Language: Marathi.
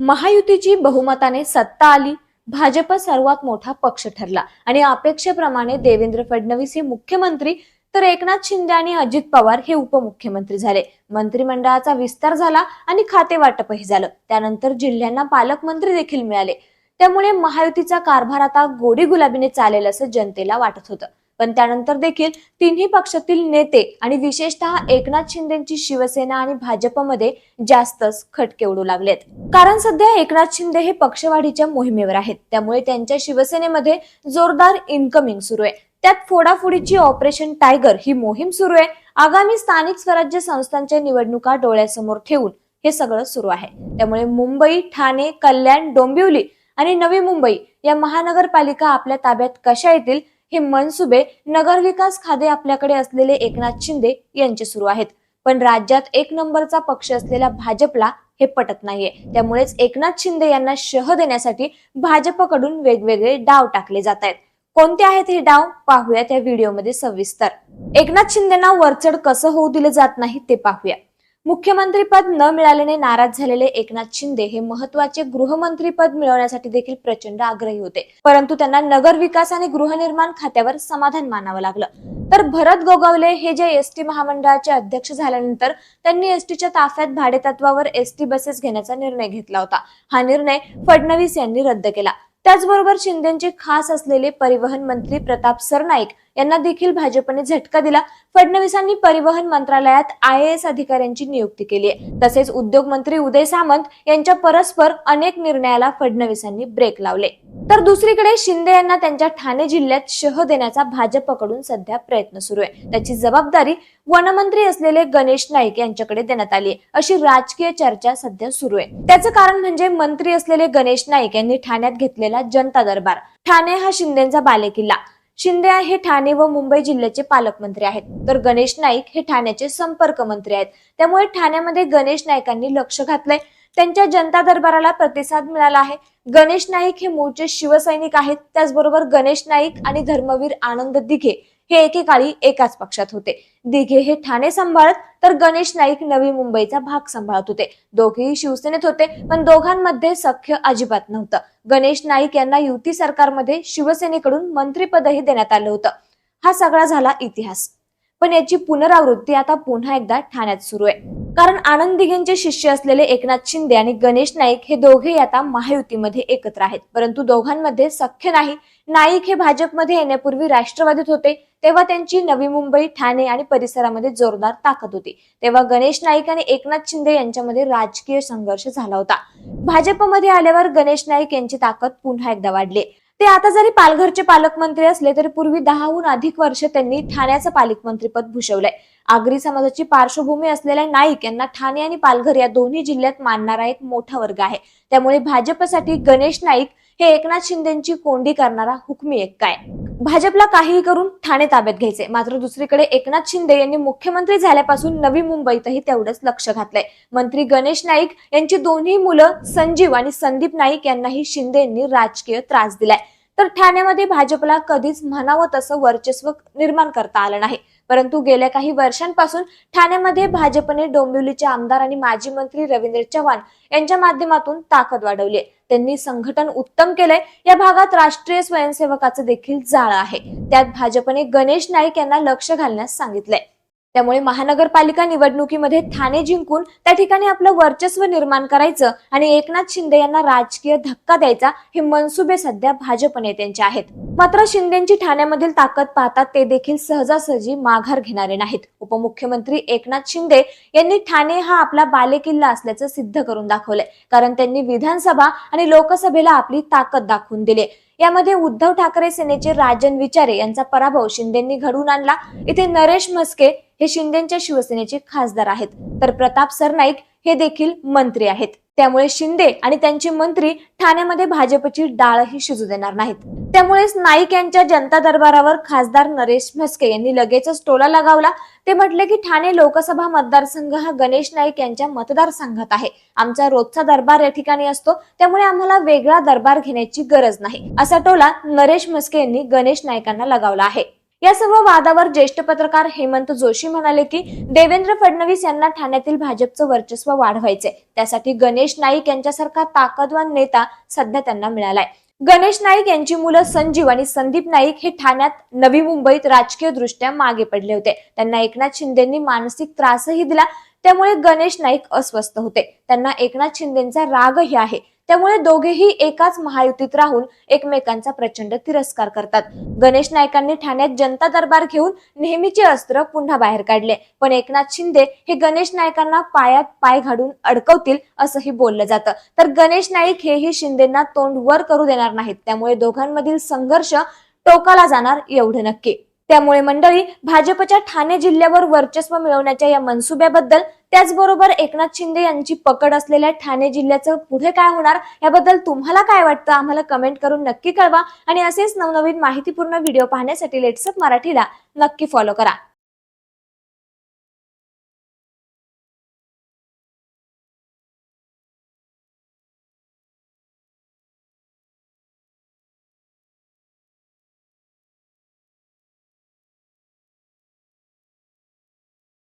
महायुतीची बहुमताने सत्ता आली. भाजप सर्वात मोठा पक्ष ठरला आणि अपेक्षेप्रमाणे देवेंद्र फडणवीस हे मुख्यमंत्री तर एकनाथ शिंदे आणि अजित पवार हे उपमुख्यमंत्री झाले. मंत्रिमंडळाचा विस्तार झाला आणि खाते वाटपही झालं. त्यानंतर जिल्ह्यांना पालकमंत्री देखील मिळाले. त्यामुळे महायुतीचा कारभार आता गोडी गुलाबीने चालेल असं जनतेला वाटत होतं. पण त्यानंतर देखील तिन्ही पक्षातील नेते आणि विशेषतः एकनाथ शिंदेची शिवसेना आणि भाजपमध्ये जास्तच खटके उडू लागलेत. कारण सध्या एकनाथ शिंदे हे पक्षवाढीच्या मोहिमेवर आहेत. त्यामुळे त्यांच्या शिवसेनेमध्ये जोरदार इनकमिंग सुरू आहे. त्यात फोडाफोडीची ऑपरेशन टायगर ही मोहीम सुरू आहे. आगामी स्थानिक स्वराज्य संस्थांच्या निवडणुका डोळ्यासमोर ठेवून हे सगळं सुरू आहे. त्यामुळे मुंबई, ठाणे, कल्याण, डोंबिवली आणि नवी मुंबई या महानगरपालिका आपल्या ताब्यात कशा येतील हे मनसुबे नगरविकास खाते आपल्याकडे असलेले एकनाथ शिंदे यांचे सुरू आहेत. पण राज्यात एक नंबरचा पक्ष असलेल्या भाजपला हे पटत नाहीये. त्यामुळेच एकनाथ शिंदे यांना शह देण्यासाठी भाजपकडून वेगवेगळे डाव टाकले जात आहेत. कोणते आहेत हे डाव पाहूया त्या व्हिडिओमध्ये सविस्तर. एकनाथ शिंदेना वरचढ कसं होऊ दिले जात नाही ते पाहूया. मुख्यमंत्री पद न मिळाल्याने नाराज झालेले एकनाथ शिंदे हे महत्वाचे गृहमंत्री पद मिळवण्यासाठी देखील प्रचंड आग्रही होते. परंतु त्यांना नगर विकास आणि गृहनिर्माण खात्यावर समाधान मानावं लागलं. तर भरत गोगावले हे जे एसटी महामंडळाचे अध्यक्ष झाल्यानंतर त्यांनी एसटीच्या ताफ्यात भाडेतत्वावर एसटी बसेस घेण्याचा निर्णय घेतला होता. हा निर्णय फडणवीस यांनी रद्द केला. त्याचबरोबर शिंदेचे खास असलेले परिवहन मंत्री प्रताप सरनाईक यांना देखील भाजपने झटका दिला. फडणवीसांनी परिवहन मंत्रालयात IAS अधिकाऱ्यांची नियुक्ती केली आहे. तसेच उद्योग मंत्री उदय सामंत यांच्या परस्पर अनेक निर्णयाला फडणवीसांनी ब्रेक लावले. तर दुसरीकडे शिंदे यांना त्यांच्या ठाणे जिल्ह्यात शह देण्याचा भाजपकडून सध्या प्रयत्न सुरू आहे. त्याची जबाबदारी वनमंत्री असलेले गणेश नाईक यांच्याकडे देण्यात आली आहे, अशी राजकीय चर्चा सध्या सुरू आहे. त्याचं कारण म्हणजे मंत्री असलेले गणेश नाईक यांनी ठाण्यात घेतलेला जनता दरबार. ठाणे हा शिंदेचा बालेकिल्ला. शिंदे हे ठाणे व मुंबई जिल्ह्याचे पालकमंत्री आहेत, तर गणेश नाईक हे ठाण्याचे संपर्क मंत्री आहेत. त्यामुळे ठाण्यामध्ये गणेश नाईकांनी लक्ष घातलंय. त्यांच्या जनता दरबाराला प्रतिसाद मिळाला आहे. गणेश नाईक हे मूळचे शिवसैनिक आहेत. त्याचबरोबर गणेश नाईक आणि धर्मवीर आनंद दिघे हे एकेकाळी एकाच पक्षात होते. दिघे हे ठाणे सांभाळत तर गणेश नाईक नवी मुंबईचा भाग सांभाळत होते. दोघेही शिवसेनेत होते, पण दोघांमध्ये सख्य अजिबात नव्हतं. गणेश नाईक यांना युती सरकारमध्ये शिवसेनेकडून मंत्रिपदही देण्यात आलं होतं. हा सगळा झाला इतिहास. पण याची पुनरावृत्ती आता पुन्हा एकदा ठाण्यात सुरू आहे. कारण आनंद दिघेंचे शिष्य असलेले एकनाथ शिंदे आणि गणेश नाईक हे दोघेही आता महायुतीमध्ये एकत्र आहेत. परंतु दोघांमध्ये सख्य नाही. नाईक हे भाजपमध्ये येण्यापूर्वी राष्ट्रवादीत होते. तेव्हा त्यांची नवी मुंबई, ठाणे आणि परिसरामध्ये जोरदार ताकद होती. तेव्हा गणेश नाईक आणि एकनाथ शिंदे यांच्यामध्ये राजकीय संघर्ष झाला होता. भाजपमध्ये आल्यावर गणेश नाईक यांची ताकद पुन्हा एकदा वाढली. ते आता जरी पालघरचे पालकमंत्री असले तरी पूर्वी 10हून अधिक वर्ष त्यांनी ठाण्याचं पालकमंत्रीपद भूषवलंय. आगरी समाजाची पार्श्वभूमी असलेल्या नाईक यांना ठाणे आणि पालघर या दोन्ही जिल्ह्यात मानणारा एक मोठा वर्ग आहे. त्यामुळे भाजपसाठी गणेश नाईक हे एकनाथ शिंदेची कोंडी करणारा हुकमी एक काय. भाजपला काहीही करून ठाणे ताब्यात घ्यायचे. मात्र दुसरीकडे एकनाथ शिंदे यांनी मुख्यमंत्री झाल्यापासून नवी मुंबईतही तेवढंच लक्ष घातलंय. मंत्री गणेश नाईक यांची दोन्ही मुलं संजीव आणि संदीप नाईक यांनाही शिंदे यांनी राजकीय त्रास दिलाय. तर ठाण्यामध्ये भाजपला कधीच म्हणावं तसं वर्चस्व निर्माण करता आलं नाही. परंतु गेल्या काही वर्षांपासून ठाण्यामध्ये भाजपने डोंबिवलीचे आमदार आणि माजी मंत्री रवींद्र चव्हाण यांच्या माध्यमातून ताकद वाढवली आहे. त्यांनी संघटन उत्तम केलंय. या भागात राष्ट्रीय स्वयंसेवकाचं देखील जाळं आहे. त्यात भाजपने गणेश नाईक यांना लक्ष घालण्यास सांगितलंय. त्यामुळे महानगरपालिका निवडणुकीमध्ये ठाणे जिंकून त्या ठिकाणी आपलं वर्चस्व निर्माण करायचं आणि एकनाथ शिंदे यांना राजकीय धक्का द्यायचा हे मनसुबे सध्या भाजप नेत्यांचे आहेत. मात्र शिंदेची ठाण्यामधील ताकद पाहता ते देखील सहजासहजी माघार घेणारे नाहीत. उपमुख्यमंत्री एकनाथ शिंदे यांनी ठाणे हा आपला बालेकिल्ला असल्याचं सिद्ध करून दाखवलंय. कारण त्यांनी विधानसभा आणि लोकसभेला आपली ताकद दाखवून दिली. यामध्ये उद्धव ठाकरे सेनेचे राजन विचारे यांचा पराभव शिंदेंनी घडवून आणला. इथे नरेश म्हस्के हे शिंदेच्या शिवसेनेचे खासदार आहेत, तर प्रताप सरनाईक हे देखील मंत्री आहेत. त्यामुळे शिंदे आणि त्यांचे मंत्री ठाण्यामध्ये भाजपची डाळही शिजू देणार नाहीत. त्यामुळेच नाईक यांच्या जनता दरबारावर खासदार नरेश म्हस्के यांनी लगेचच टोला लगावला. ते म्हटले की ठाणे लोकसभा मतदारसंघ हा गणेश नाईक यांच्या मतदारसंघात आहे. आमचा रोजचा दरबार या ठिकाणी असतो, त्यामुळे आम्हाला वेगळा दरबार घेण्याची गरज नाही, असा टोला नरेश म्हस्के यांनी गणेश नाईकांना लगावला आहे. या सर्व वादावर ज्येष्ठ पत्रकार हेमंत जोशी म्हणाले की देवेंद्र फडणवीस यांना ठाण्यातील भाजपचं वर्चस्व वाढवायचे, त्यासाठी गणेश नाईक यांच्यासारखा ताकदवान नेता सध्या त्यांना मिळालाय. गणेश नाईक यांची मुलं संजीव आणि संदीप नाईक हे ठाण्यात नवी मुंबईत राजकीय दृष्ट्या मागे पडले होते. त्यांना एकनाथ शिंदेंनी मानसिक त्रासही दिला, त्यामुळे गणेश नाईक अस्वस्थ होते. त्यांना एकनाथ शिंदेंचा रागही आहे, त्यामुळे दोघेही एकाच महायुतीत राहून एकमेकांचा प्रचंड तिरस्कार करतात. गणेश नाईकांनी ठाण्यात जनता दरबार घेऊन नेहमीचे अस्त्र पुन्हा बाहेर काढले, पण एकनाथ शिंदे हे गणेश नाईकांना पायात पाय घालून अडकवतील असंही बोललं जातं. तर गणेश नाईक हेही शिंदेंना तोंड वर करू देणार नाहीत, त्यामुळे दोघांमधील संघर्ष टोकाला जाणार एवढं नक्की. त्यामुळे मंडळी, भाजपच्या ठाणे जिल्ह्यावर वर्चस्व मिळवण्याच्या या मनसुब्याबद्दल, त्याचबरोबर एकनाथ शिंदे यांची पकड असलेल्या ठाणे जिल्ह्याचं पुढे काय होणार याबद्दल तुम्हाला काय वाटतं आम्हाला कमेंट करून नक्की कळवा. आणि असेच नवनवीन माहितीपूर्ण व्हिडिओ पाहण्यासाठी लेट्सअप मराठीला नक्की फॉलो करा.